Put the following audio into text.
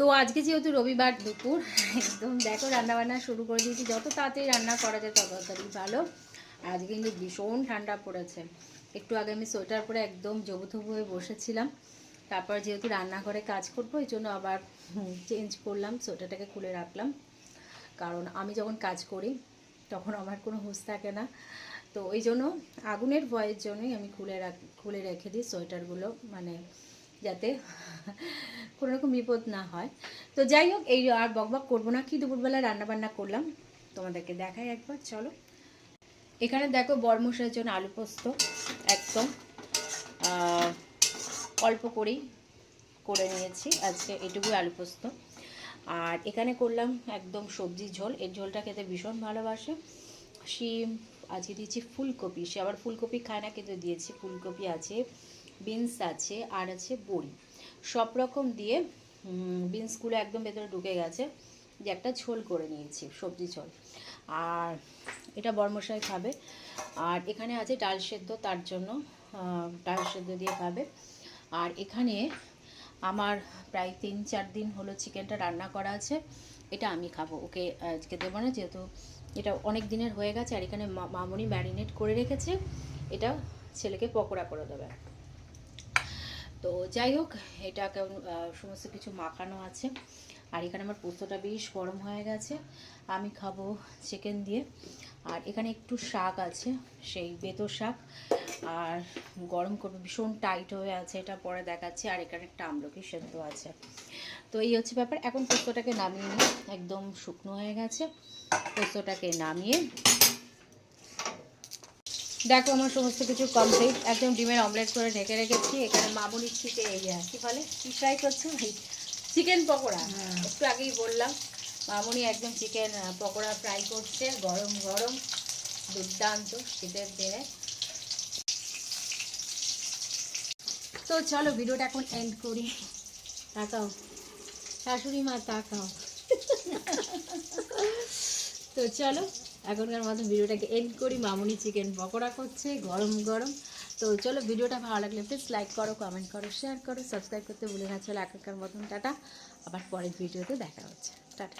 তো আজকে যেহেতু রবিবার দুপুর একদম দেখো রান্নাবান্না শুরু করে দিয়েছি। যত তাড়াতাড়ি রান্না করা যায় তত তাড়াতাড়ি ভালো। আজকে কিন্তু ভীষণ ঠান্ডা পড়েছে। একটু আগে আমি সোয়েটার পরে একদম জবুথবু হয়ে বসেছিলাম। তারপর যেহেতু রান্নাঘরে কাজ করবো এই জন্য আবার চেঞ্জ করলাম, সোয়েটারটাকে খুলে রাখলাম। কারণ আমি যখন কাজ করি তখন আমার কোনো হুঁশ থাকে না, তো ওই জন্য আগুনের ভয়ের জন্যই আমি খুলে রেখে দিই সোয়েটারগুলো, মানে যাতে কোনো রকম বিপদ না হয়। তো যাই হোক, এই আর বকবক করবো না। কি দুপুরবেলা রান্নাবান্না করলাম তোমাদেরকে দেখাই একবার, চলো। এখানে দেখো বরমশাইয়ের জন্য আলু পোস্ত একদম অল্প করেই করে নিয়েছি আজকে, এটুকুই আলু পোস্ত। আর এখানে করলাম একদম সবজি ঝোল। এর ঝোলটা খেতে ভীষণ ভালোবাসে শিম। আজকে দিয়েছি ফুলকপি, সে আবার ফুলকপি খায় না কিন্তু দিয়েছি। ফুলকপি আছে, বিনস আছে, আর আছে বড়ি, সব রকম দিয়ে বিনসগুলো একদম ভেতরে ঢুকে গেছে, যে একটা ঝোল করে নিয়েছি, সবজি ঝোল। আর এটা বরমশাই খাবে। আর এখানে আছে ডাল সেদ্ধ, তার জন্য ডাল সেদ্ধ দিয়ে খাবে। আর এখানে আমার প্রায় 3-4 দিন হলো চিকেনটা রান্না করা আছে, এটা আমি খাবো, ওকে আজকে দেবো না, যেহেতু এটা অনেক দিনের হয়ে গেছে। আর এখানে মামুনি ম্যারিনেট করে রেখেছে, এটা ছেলেকে পকোড়া করে দেবে। তো যাই হোক, এটা কেমন সমস্ত কিছু মাখানো আছে। আর এখানে আমার পোস্তটা বেশ গরম হয়ে গেছে, আমি খাবো চিকেন দিয়ে। আর এখানে একটু শাক আছে, সেই বেতো শাক, আর গরম করবো, ভীষণ টাইট হয়ে আছে, এটা পরে দেখাচ্ছি। আর এখানে একটা আমলকি সেদ্ধ আছে। তো এই হচ্ছে ব্যাপার। এখন পোস্তটাকে নামিয়ে নিই, একদম শুকনো হয়ে গেছে। পোস্তটাকে নামিয়ে দেখো আমার সমস্ত কিছু কমপ্লিট, একদম ডিমের অমলেট করে ঢেকে রেখেছি। এখানে মামুনির চিকেন, এই কী বলে, কী ফ্রাই করছো, চিকেন পকোড়া। একটু আগেই বললাম, মামুনি একদম চিকেন পকোড়া ফ্রাই করছে, গরম গরম, দুর্দান্ত শীতের দিনে। তো চলো ভিডিওটা এখন এন্ড করি। তাকাও শাশুড়ি মা, তাকাও। তো চলো এখনকার মতো ভিডিওটাকে এন্ড করি। মামুনি চিকেন পকোড়া করছে গরম গরম। তো চলো, ভিডিওটা ভালো লাগলে প্লিজ লাইক করো, কমেন্ট করো, শেয়ার করো, সাবস্ক্রাইব করতে ভুলে না। চলো এখনকার মতন টাটা, আবার পরের ভিডিওতে দেখা হচ্ছে, টাটা।